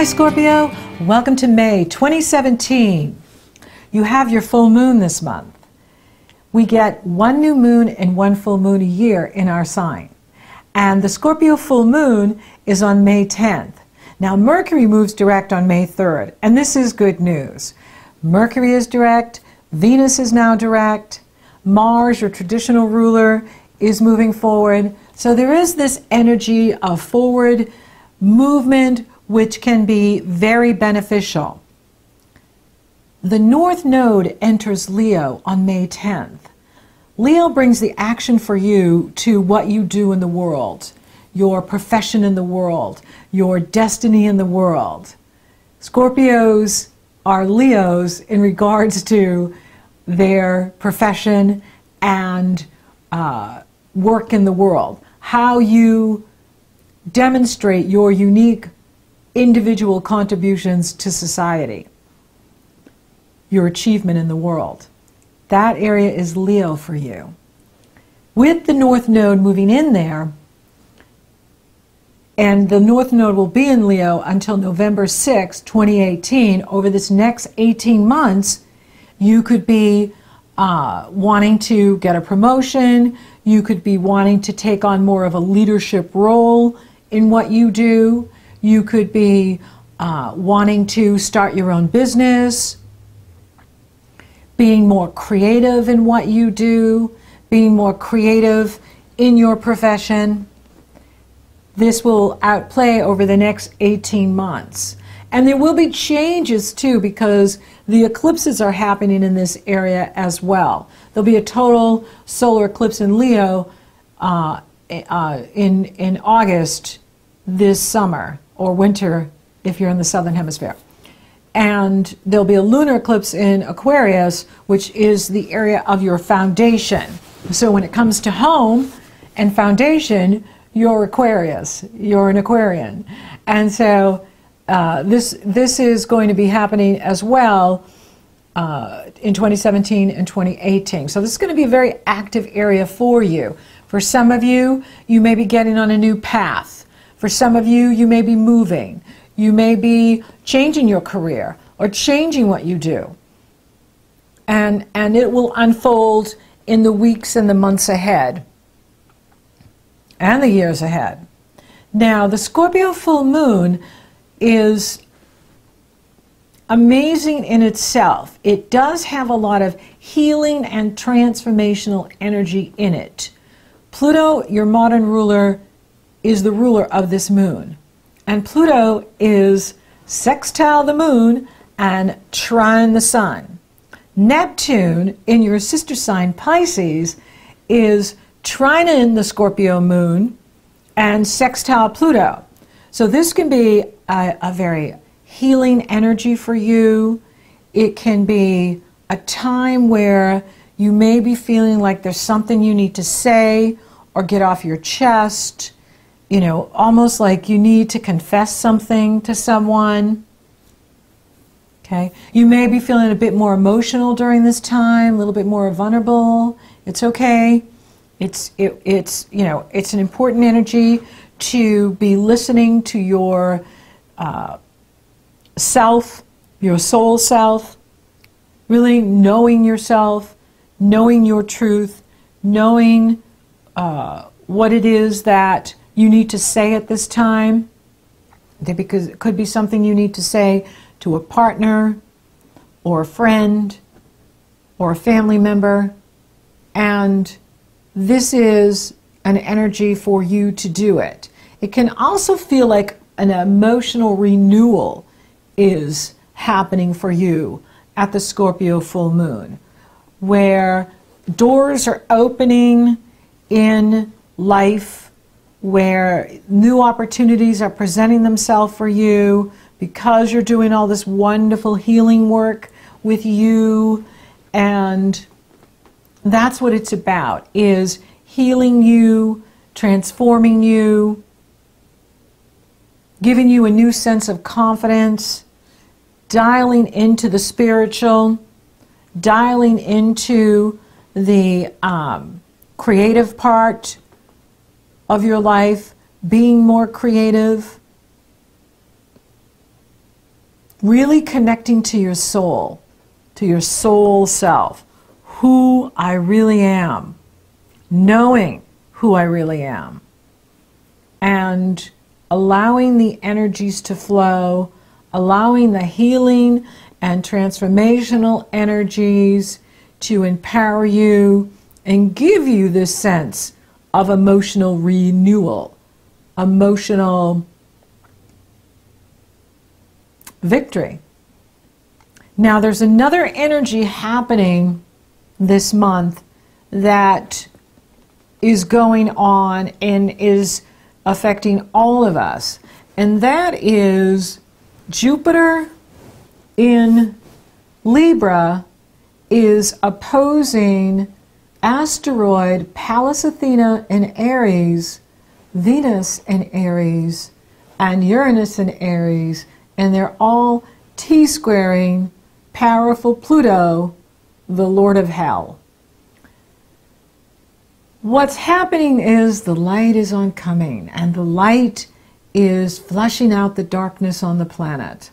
Hi Scorpio, welcome to May 2017. You have your full moon this month. We get one new moon and one full moon a year in our sign. And the Scorpio full moon is on May 10th. Now Mercury moves direct on May 3rd, and this is good news. Mercury is direct, Venus is now direct, Mars, your traditional ruler, is moving forward. So there is this energy of forward movement which can be very beneficial. The North Node enters Leo on May 10th. Leo brings the action for you to what you do in the world, your profession in the world, your destiny in the world. Scorpios are Leos in regards to their profession and work in the world. How you demonstrate your unique individual contributions to society, your achievement in the world. That area is Leo for you. With the North Node moving in there, and the North Node will be in Leo until November 6, 2018, over this next 18 months, you could be wanting to get a promotion, you could be wanting to take on more of a leadership role in what you do, you could be wanting to start your own business, being more creative in what you do, being more creative in your profession. This will outplay over the next 18 months. And there will be changes too, because the eclipses are happening in this area as well. There'll be a total solar eclipse in Leo in August this summer, or winter if you're in the southern hemisphere. And there'll be a lunar eclipse in Aquarius, which is the area of your foundation. So when it comes to home and foundation, you're Aquarius, you're an Aquarian. And so this is going to be happening as well in 2017 and 2018. So this is going to be a very active area for you. For some of you, you may be getting on a new path. For some of you, you may be moving. You may be changing your career or changing what you do. And it will unfold in the weeks and the months ahead and the years ahead. Now, the Scorpio full moon is amazing in itself. It does have a lot of healing and transformational energy in it. Pluto, your modern ruler, is the ruler of this moon. And Pluto is sextile the moon and trine the sun. Neptune, in your sister sign Pisces, is trine the Scorpio moon and sextile Pluto. So this can be a very healing energy for you. It can be a time where you may be feeling like there's something you need to say or get off your chest. You know, almost like you need to confess something to someone. Okay? You may be feeling a bit more emotional during this time, a little bit more vulnerable. It's okay. It's you know, it's an important energy to be listening to your self, your soul self, really knowing yourself, knowing your truth, knowing what it is that you need to say at this time, because it could be something you need to say to a partner or a friend or a family member, and this is an energy for you to do it. It can also feel like an emotional renewal is happening for you at the Scorpio full moon, where doors are opening in life, where new opportunities are presenting themselves for you because you're doing all this wonderful healing work with you. And that's what it's about, is healing you, transforming you, giving you a new sense of confidence, dialing into the spiritual, dialing into the creative part of your life, being more creative, really connecting to your soul self, who I really am, knowing who I really am, and allowing the energies to flow, allowing the healing and transformational energies to empower you and give you this sense of emotional renewal, emotional victory. Now, there's another energy happening this month that is going on and is affecting all of us, and that is Jupiter in Libra is opposing asteroid Pallas Athena in Aries, Venus in Aries, and Uranus in Aries, and they're all T-squaring powerful Pluto, the Lord of Hell. What's happening is the light is oncoming, and the light is flushing out the darkness on the planet.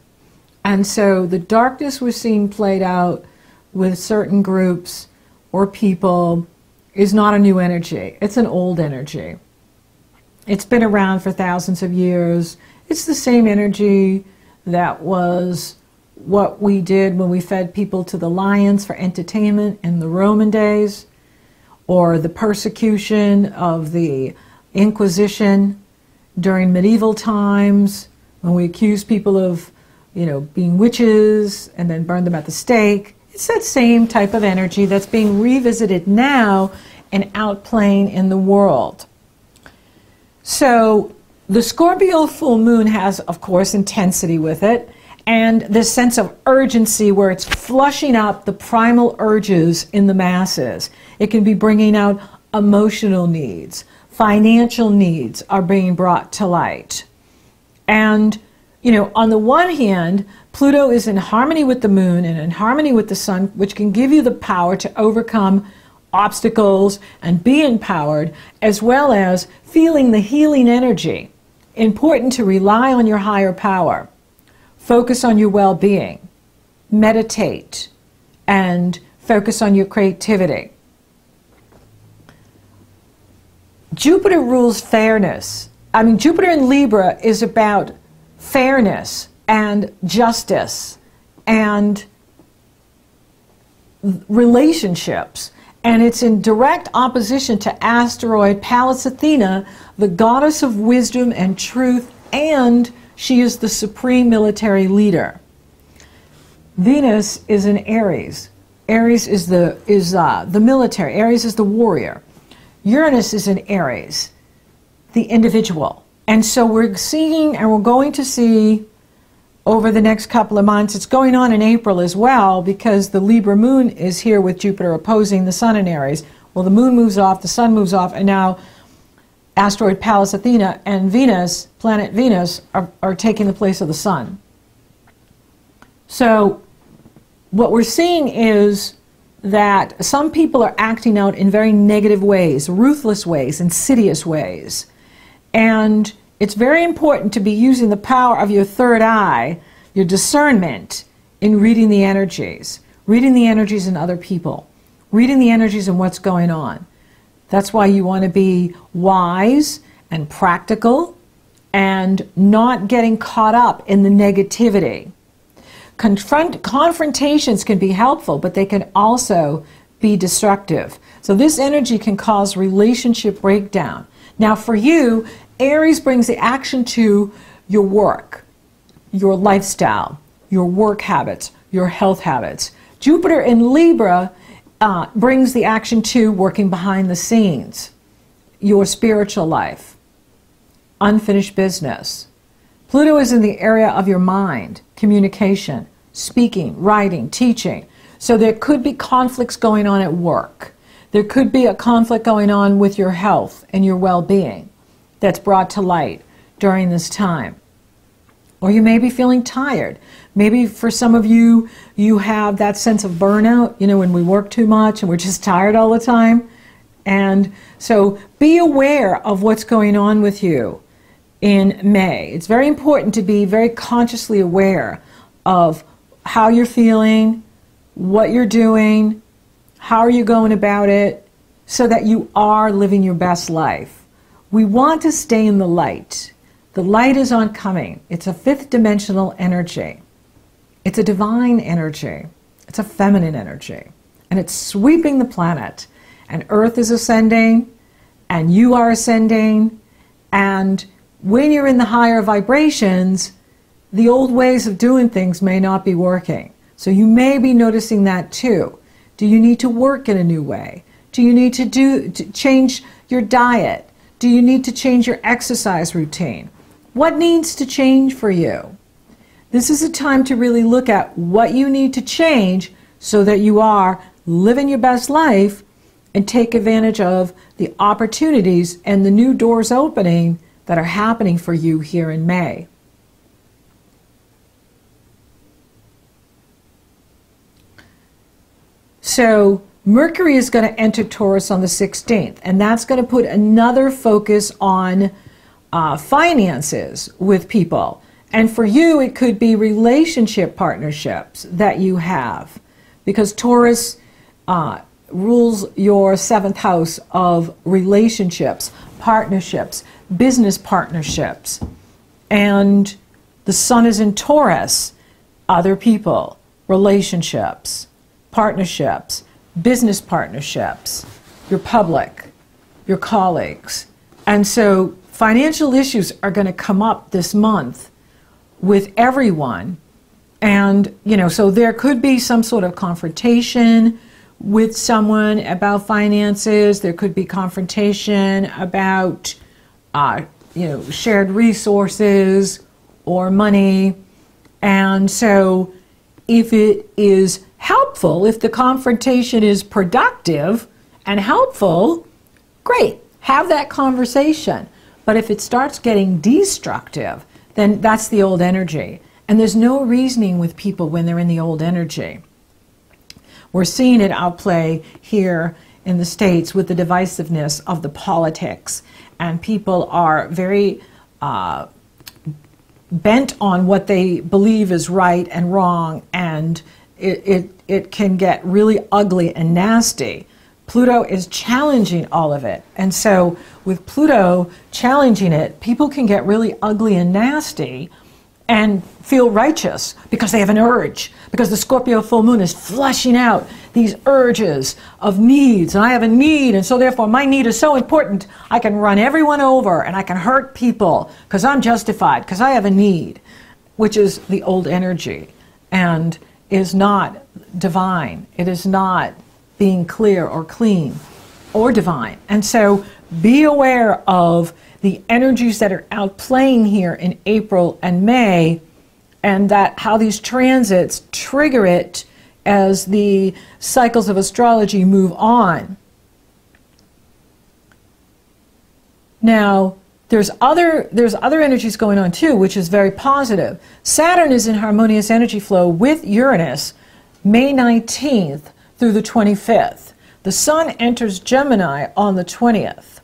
And so the darkness we're seeing played out with certain groups or people is not a new energy. It's an old energy. It's been around for thousands of years. It's the same energy that was what we did when we fed people to the lions for entertainment in the Roman days, or the persecution of the Inquisition during medieval times, when we accused people of, being witches and then burned them at the stake. It's that same type of energy that's being revisited now and outplaying in the world. So the Scorpio full moon has, of course, intensity with it, and this sense of urgency where it's flushing out the primal urges in the masses. It can be bringing out emotional needs. Financial needs are being brought to light. And, on the one hand, Pluto is in harmony with the moon and in harmony with the sun, which can give you the power to overcome obstacles and be empowered, as well as feeling the healing energy. Important to rely on your higher power. Focus on your well-being, meditate, and focus on your creativity. Jupiter rules fairness. Jupiter in Libra is about fairness and justice and relationships. And it's in direct opposition to asteroid Pallas Athena, the goddess of wisdom and truth, and she is the supreme military leader. Venus is in Aries. Aries is the military. Aries is the warrior. Uranus is in Aries, the individual. And so we're seeing, and we're going to see over the next couple of months, it's going on in April as well, because the Libra moon is here with Jupiter opposing the sun in Aries. Well, the moon moves off, the sun moves off, and now asteroid Pallas Athena and Venus, planet Venus, are taking the place of the sun. So what we're seeing is that some people are acting out in very negative ways, ruthless ways, insidious ways. And it's very important to be using the power of your third eye, your discernment, in reading the energies in other people, reading the energies in what's going on. That's why you want to be wise and practical and not getting caught up in the negativity. Confrontations can be helpful, but they can also be destructive. So this energy can cause relationship breakdown. Now for you, Aries brings the action to your work, your lifestyle, your work habits, your health habits. Jupiter in Libra brings the action to working behind the scenes, your spiritual life, unfinished business. Pluto is in the area of your mind, communication, speaking, writing, teaching. So there could be conflicts going on at work. There could be a conflict going on with your health and your well-being that's brought to light during this time. Or you may be feeling tired. Maybe for some of you, you have that sense of burnout, when we work too much and we're just tired all the time. And so be aware of what's going on with you in May. It's very important to be very consciously aware of how you're feeling, what you're doing, how are you going about it, so that you are living your best life. We want to stay in the light. The light is oncoming. It's a fifth dimensional energy. It's a divine energy. It's a feminine energy. And it's sweeping the planet. And Earth is ascending, and you are ascending. And when you're in the higher vibrations, the old ways of doing things may not be working. So you may be noticing that too. Do you need to work in a new way? Do you need to change your diet? Do you need to change your exercise routine? What needs to change for you? This is a time to really look at what you need to change so that you are living your best life and take advantage of the opportunities and the new doors opening that are happening for you here in May. So Mercury is going to enter Taurus on the 16th, and that's going to put another focus on finances with people. And for you, it could be relationship partnerships that you have, because Taurus rules your 7th house of relationships, partnerships, business partnerships. And the sun is in Taurus, other people, relationships, partnerships, business partnerships, your public, your colleagues. And so financial issues are going to come up this month with everyone. And, so there could be some sort of confrontation with someone about finances. There could be confrontation about, shared resources or money. And so if it is helpful, if the confrontation is productive and helpful, great, have that conversation. But if it starts getting destructive, then that's the old energy. And there's no reasoning with people when they're in the old energy. We're seeing it outplay here in the States with the divisiveness of the politics. And people are very bent on what they believe is right and wrong, and it can get really ugly and nasty. Pluto is challenging all of it. And so with Pluto challenging it, people can get really ugly and nasty and feel righteous because they have an urge, because the Scorpio full moon is flushing out these urges of needs. And I have a need, and so therefore my need is so important, I can run everyone over and I can hurt people because I'm justified, because I have a need, which is the old energy and is not divine. It is not being clear or clean or divine. And so be aware of the energies that are outplaying here in April and May, and that how these transits trigger it as the cycles of astrology move on. Now, there's other energies going on too, which is very positive. Saturn is in harmonious energy flow with Uranus May 19th through the 25th. The Sun enters Gemini on the 20th.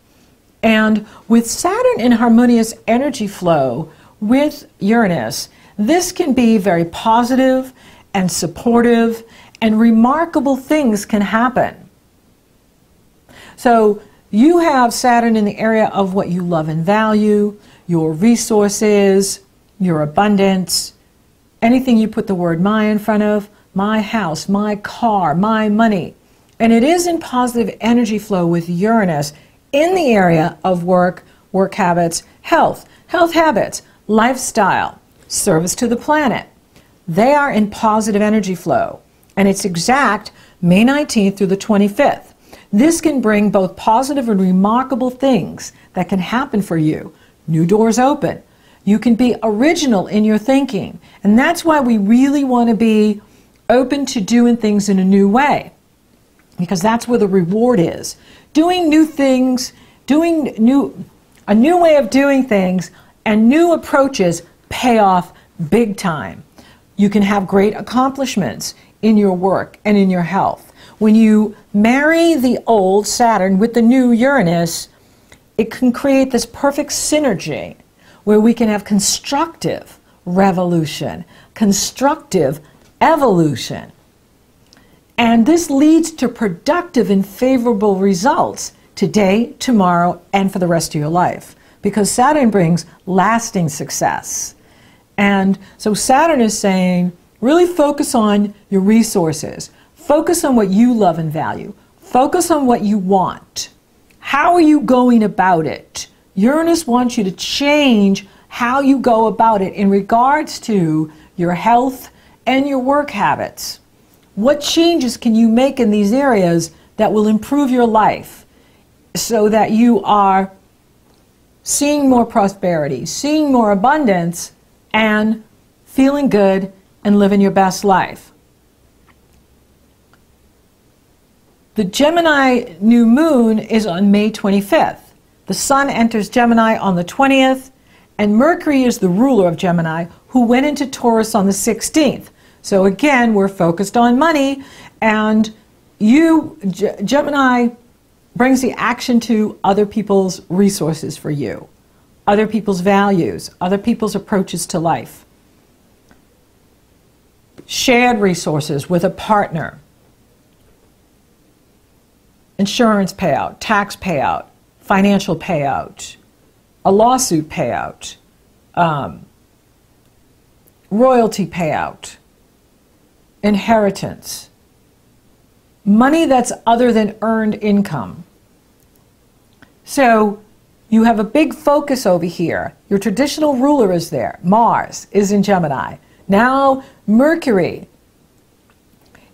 And with Saturn in harmonious energy flow with Uranus, this can be very positive and supportive, and remarkable things can happen. So you have Saturn in the area of what you love and value, your resources, your abundance, anything you put the word my in front of, my house, my car, my money. And it is in positive energy flow with Uranus in the area of work, work habits, health habits, lifestyle, service to the planet. They are in positive energy flow, and it's exact May 19th through the 25th. This can bring both positive and remarkable things that can happen for you. New doors open. You can be original in your thinking, and that's why we really want to be open to doing things in a new way, because that's where the reward is. Doing new things, a new way of doing things, and new approaches pay off big time. You can have great accomplishments in your work and in your health. When you marry the old Saturn with the new Uranus, it can create this perfect synergy where we can have constructive revolution, constructive evolution. And this leads to productive and favorable results today, tomorrow, and for the rest of your life, because Saturn brings lasting success. And so Saturn is saying, really focus on your resources. Focus on what you love and value. Focus on what you want. How are you going about it? Uranus wants you to change how you go about it in regards to your health and your work habits. What changes can you make in these areas that will improve your life so that you are seeing more prosperity, seeing more abundance, and feeling good and living your best life? The Gemini new moon is on May 25th. The Sun enters Gemini on the 20th, and Mercury is the ruler of Gemini, who went into Taurus on the 16th. So again, we're focused on money, and Gemini brings the action to other people's resources for you, other people's values, other people's approaches to life. Shared resources with a partner, insurance payout, tax payout, financial payout, a lawsuit payout, royalty payout, inheritance, money that's other than earned income. So you have a big focus over here. Your traditional ruler is there. Mars is in Gemini. Now Mercury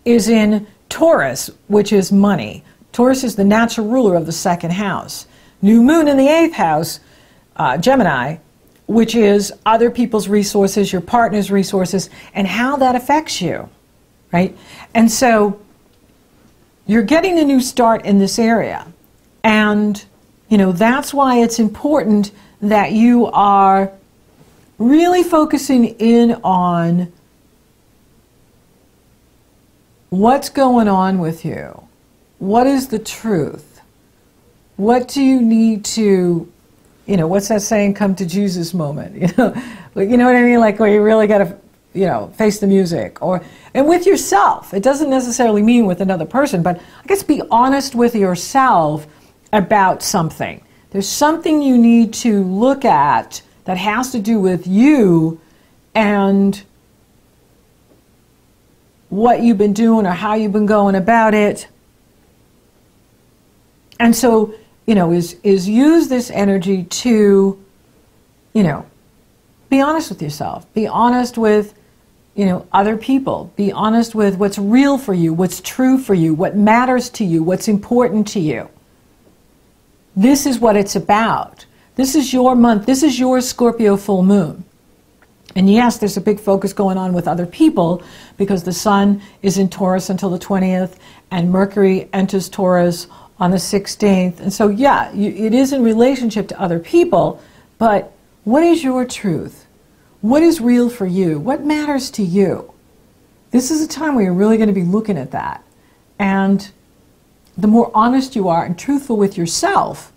is in Taurus, which is money. Taurus is the natural ruler of the second house. New moon in the 8th house, Gemini, which is other people's resources, your partner's resources, and how that affects you, right? And so you're getting a new start in this area. And, you know, that's why it's important that you are really focusing in on what's going on with you. What is the truth? What do you need to, you know, what's that saying, come to Jesus moment? You know what I mean? Like where you really got to, you know, face the music, and with yourself. It doesn't necessarily mean with another person, but I guess be honest with yourself about something. There's something you need to look at that has to do with you and what you've been doing or how you've been going about it. And so, you know, is use this energy to, you know, be honest with yourself. Be honest with, you know, other people. Be honest with what's real for you, what's true for you, what matters to you, what's important to you. This is what it's about. This is your month. This is your Scorpio full moon. And yes, there's a big focus going on with other people because the Sun is in Taurus until the 20th and Mercury enters Taurus on the 16th. And so, yeah, it is in relationship to other people, but what is your truth? What is real for you? What matters to you? This is a time where you're really going to be looking at that. And the more honest you are and truthful with yourself,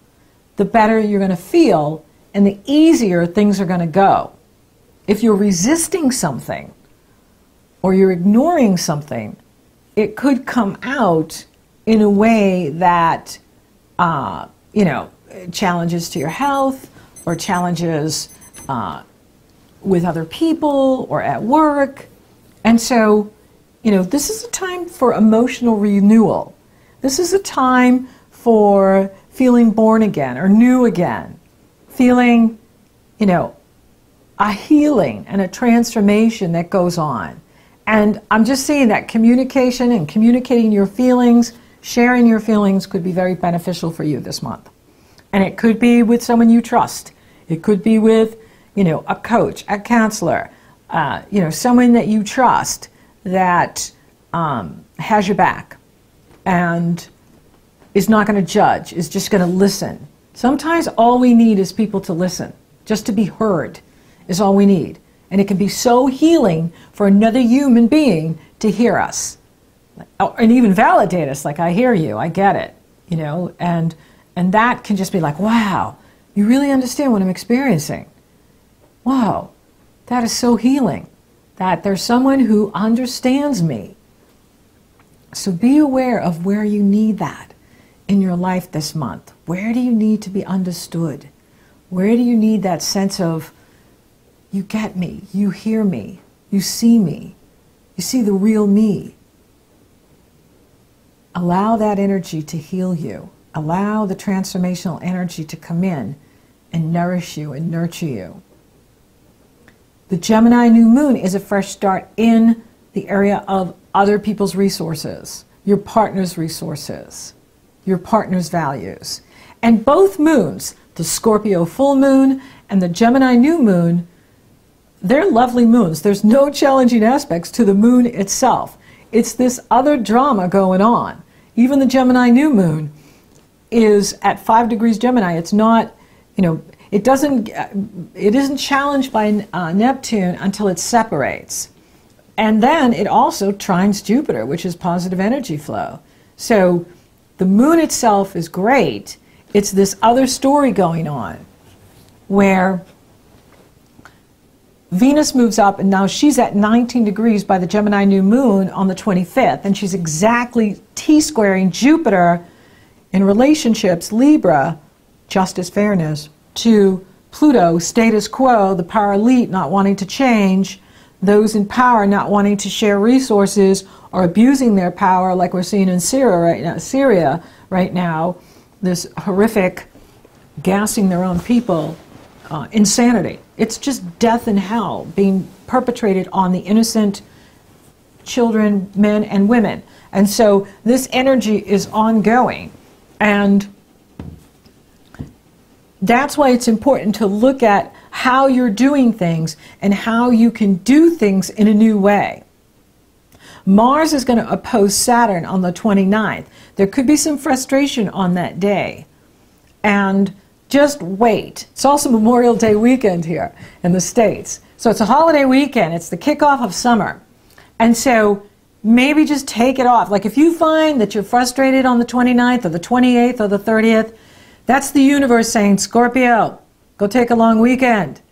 the better you're going to feel and the easier things are going to go. If you're resisting something or you're ignoring something, it could come out in a way that, you know, challenges to your health or challenges with other people or at work. And so, you know, this is a time for emotional renewal. This is a time for feeling born again or new again, feeling, you know, a healing and a transformation that goes on. And I'm just saying that communication and communicating your feelings, sharing your feelings could be very beneficial for you this month. And it could be with someone you trust. It could be with, you know, a coach, a counselor, you know, someone that you trust that has your back and is not going to judge, is just going to listen. Sometimes all we need is people to listen, just to be heard is all we need. And it can be so healing for another human being to hear us. And even validate us, like, I hear you, I get it, you know, and that can just be like, wow, you really understand what I'm experiencing. Wow, that is so healing, that there's someone who understands me. So be aware of where you need that in your life this month. Where do you need to be understood? Where do you need that sense of, you get me, you hear me, you see the real me? Allow that energy to heal you. Allow the transformational energy to come in and nourish you and nurture you. The Gemini new moon is a fresh start in the area of other people's resources, your partner's resources, your partner's values. And both moons, the Scorpio full moon and the Gemini new moon, they're lovely moons. There's no challenging aspects to the moon itself. It's this other drama going on. Even the Gemini new moon is at 5 degrees Gemini. It's not, it isn't challenged by Neptune until it separates. And then it also trines Jupiter, which is positive energy flow. So the moon itself is great. It's this other story going on where Venus moves up, and now she's at 19 degrees by the Gemini new moon on the 25th, and she's exactly T-squaring Jupiter in relationships, Libra, justice, fairness, to Pluto, status quo, the power elite not wanting to change, those in power not wanting to share resources or abusing their power, like we're seeing in Syria right now, this horrific gassing their own people, insanity. It's just death and hell being perpetrated on the innocent children, men and women. And so this energy is ongoing. And that's why it's important to look at how you're doing things and how you can do things in a new way. Mars is going to oppose Saturn on the 29th. There could be some frustration on that day. And just wait. It's also Memorial Day weekend here in the States. So it's a holiday weekend. It's the kickoff of summer. And so maybe just take it off. Like if you find that you're frustrated on the 29th or the 28th or the 30th, that's the universe saying, Scorpio, go take a long weekend.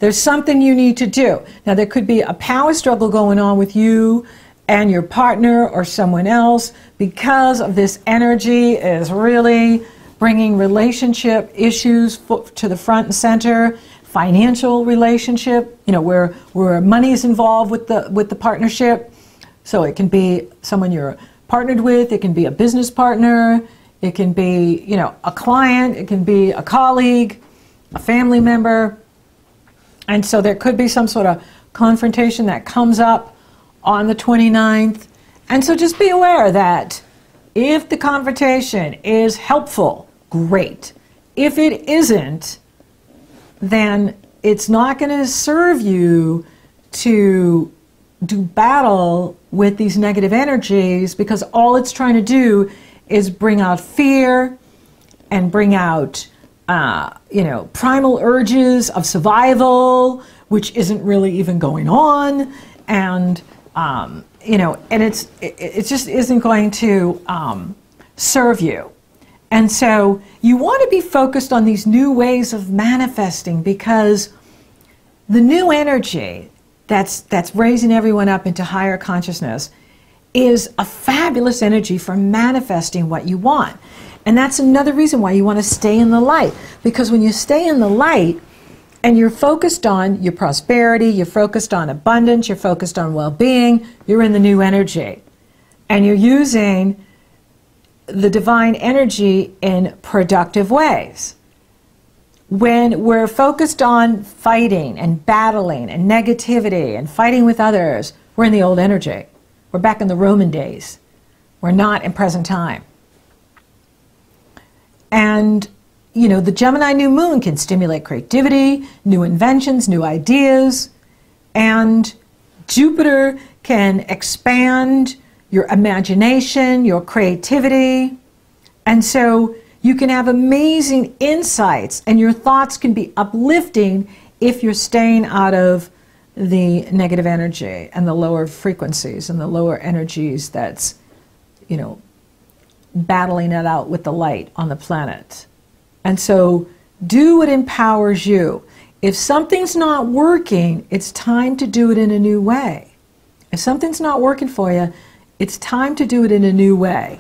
There's something you need to do. Now there could be a power struggle going on with you and your partner or someone else because of this energy is really bringing relationship issues to the front and center, financial relationship, where money is involved with the partnership. So it can be someone you're partnered with, it can be a business partner, it can be, a client, it can be a colleague, a family member. And so there could be some sort of confrontation that comes up on the 29th. And so just be aware that if the confrontation is helpful, great. If it isn't, then it's not going to serve you to do battle with these negative energies, because all it's trying to do is bring out fear and bring out primal urges of survival, which isn't really even going on, and and it just isn't going to serve you. And so you want to be focused on these new ways of manifesting, because the new energy that's raising everyone up into higher consciousness is a fabulous energy for manifesting what you want. And that's another reason why you want to stay in the light. Because when you stay in the light and you're focused on your prosperity, you're focused on abundance, you're focused on well-being, you're in the new energy. And you're using the divine energy in productive ways. When we're focused on fighting and battling and negativity and fighting with others, we're in the old energy. We're back in the Roman days. We're not in present time. And, the Gemini new moon can stimulate creativity, new inventions, new ideas, and Jupiter can expand your imagination, your creativity. And so you can have amazing insights, and your thoughts can be uplifting if you're staying out of the negative energy and the lower frequencies and the lower energies that's, battling it out with the light on the planet. And so do what empowers you. if something's not working, it's time to do it in a new way. If something's not working for you, it's time to do it in a new way.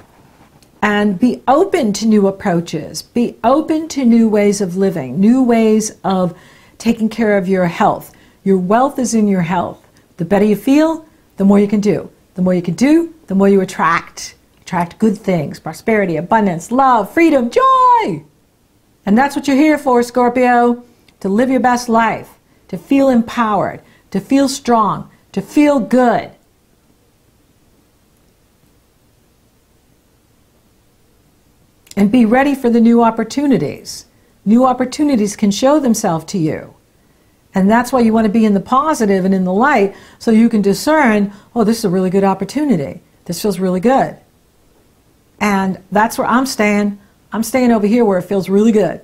And be open to new approaches. Be open to new ways of living, new ways of taking care of your health. Your wealth is in your health. The better you feel, the more you can do. The more you can do, the more you attract. Attract good things, prosperity, abundance, love, freedom, joy. And that's what you're here for, Scorpio. To live your best life, to feel empowered, to feel strong, to feel good. And be ready for the new opportunities. New opportunities can show themselves to you. And that's why you want to be in the positive and in the light, so you can discern, oh, this is a really good opportunity. This feels really good. And that's where I'm staying. I'm staying over here where it feels really good.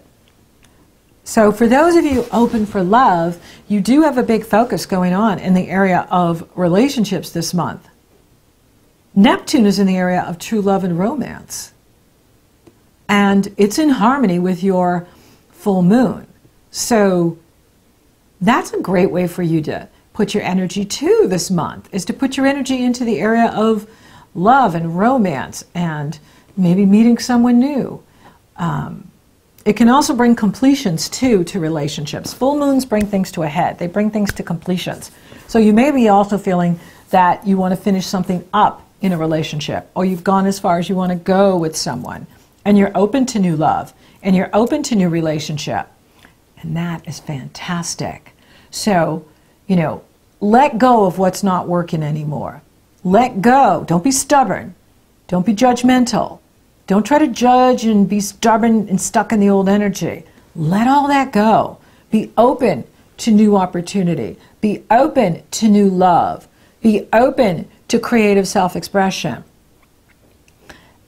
So for those of you open for love, you do have a big focus going on in the area of relationships this month. Neptune is in the area of true love and romance. And it's in harmony with your full moon. So that's a great way for you to put your energy to this month, is to put your energy into the area of love and romance and maybe meeting someone new. It can also bring completions too to relationships. Full moons bring things to a head. They bring things to completions. So you may be also feeling that you want to finish something up in a relationship, or you've gone as far as you want to go with someone, and you're open to new love, and you're open to new relationship. And that is fantastic. So, let go of what's not working anymore. Let go. Don't be stubborn. Don't be judgmental. Don't try to judge and be stubborn and stuck in the old energy. Let all that go. Be open to new opportunity. Be open to new love. Be open to creative self-expression.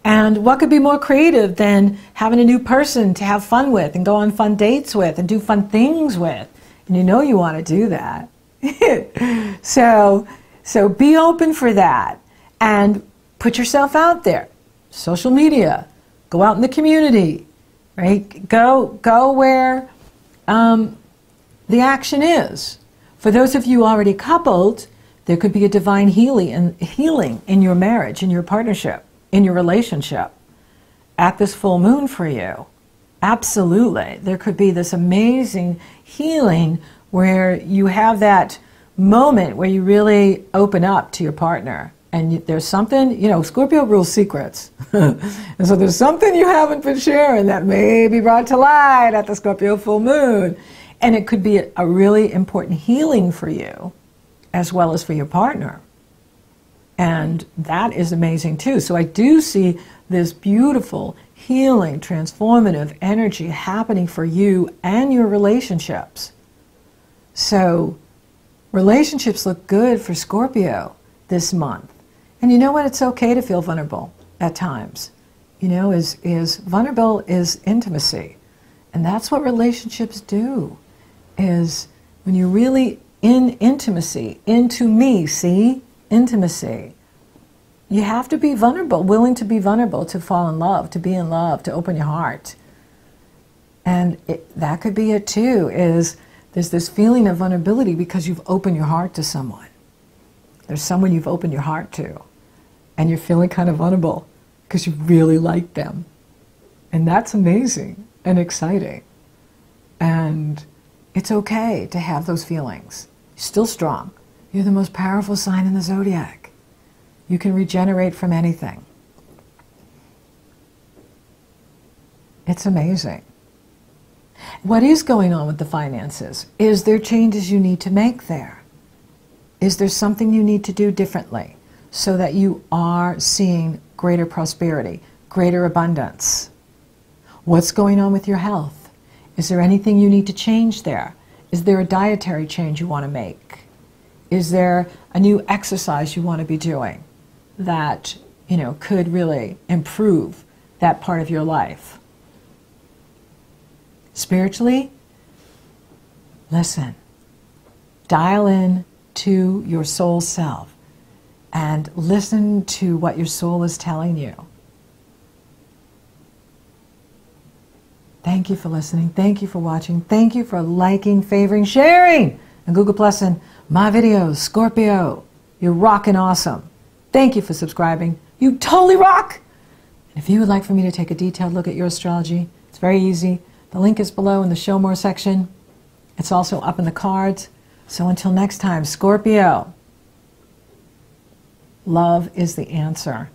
And what could be more creative than having a new person to have fun with and go on fun dates with and do fun things with? And you want to do that. So be open for that and put yourself out there. Social media, go out in the community, right? Go where the action is. For those of you already coupled, there could be a divine healing in your marriage, in your partnership, in your relationship at this full moon for you. Absolutely. There could be this amazing healing where you have that moment where you really open up to your partner. And there's something, Scorpio rules secrets. And so there's something you haven't been sharing that may be brought to light at the Scorpio full moon. And it could be a really important healing for you, as well as for your partner. And that is amazing too. So I do see this beautiful, healing, transformative energy happening for you and your relationships. So relationships look good for Scorpio this month. And you know what? It's okay to feel vulnerable at times. Vulnerable is intimacy. And that's what relationships do, is when you're really in intimacy, into me, see? Intimacy. You have to be vulnerable, willing to be vulnerable, to fall in love, to be in love, to open your heart. And that could be it too, is there's this feeling of vulnerability because you've opened your heart to someone. There's someone you've opened your heart to, and you're feeling kind of vulnerable because you really like them. And that's amazing and exciting. And it's okay to have those feelings. You're still strong. You're the most powerful sign in the zodiac. You can regenerate from anything. It's amazing. What is going on with the finances? Is there changes you need to make there? Is there something you need to do differently so that you are seeing greater prosperity, greater abundance? What's going on with your health? Is there anything you need to change there? Is there a dietary change you want to make? Is there a new exercise you want to be doing that, could really improve that part of your life? Spiritually, listen. Dial in to your soul self and listen to what your soul is telling you. Thank you for listening. Thank you for watching. Thank you for liking, favoring, sharing, and Google Plus my videos. Scorpio, you're rocking awesome. Thank you for subscribing. You totally rock! And if you would like for me to take a detailed look at your astrology, it's very easy. The link is below in the Show More section. It's also up in the cards. So until next time, Scorpio, love is the answer.